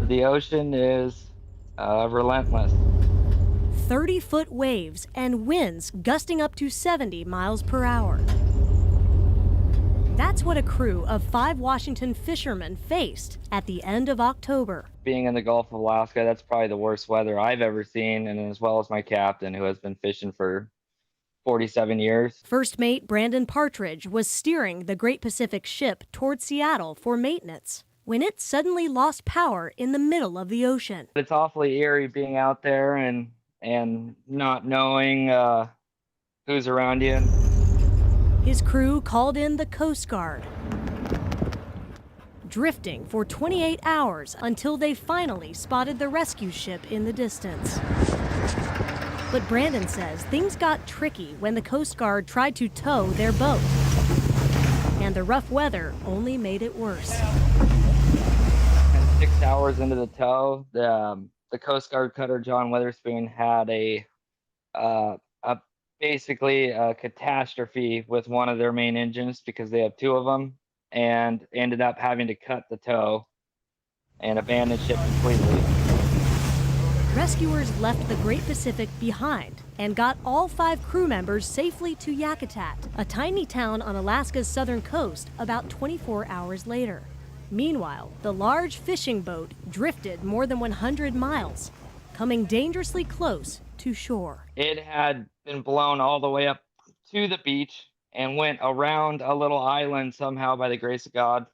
The ocean is relentless. 30-foot waves and winds gusting up to 70 miles per hour. That's what a crew of 5 Washington fishermen faced at the end of October. Being in the Gulf of Alaska, that's probably the worst weather I've ever seen, and as well as my captain, who has been fishing for 47 years. First mate Brandon Partridge was steering the Great Pacific ship toward Seattle for maintenance when it suddenly lost power in the middle of the ocean. It's awfully eerie being out there and not knowing who's around you. His crew called in the Coast Guard, drifting for 28 hours until they finally spotted the rescue ship in the distance. But Brandon says things got tricky when the Coast Guard tried to tow their boat, and the rough weather only made it worse. And 6 hours into the tow, the Coast Guard cutter John Witherspoon had basically a catastrophe with one of their main engines because they have 2 of them, and ended up having to cut the tow and abandon ship completely. Rescuers left the Great Pacific behind and got all 5 crew members safely to Yakutat, a tiny town on Alaska's southern coast, about 24 hours later. Meanwhile, the large fishing boat drifted more than 100 miles, coming dangerously close to shore. It had been blown all the way up to the beach and went around a little island somehow by the grace of God.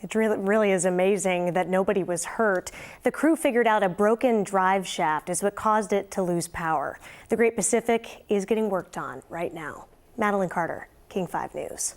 It really is amazing that nobody was hurt. The crew figured out a broken drive shaft is what caused it to lose power. The Great Pacific is getting worked on right now. Madeline Carter, King 5 News.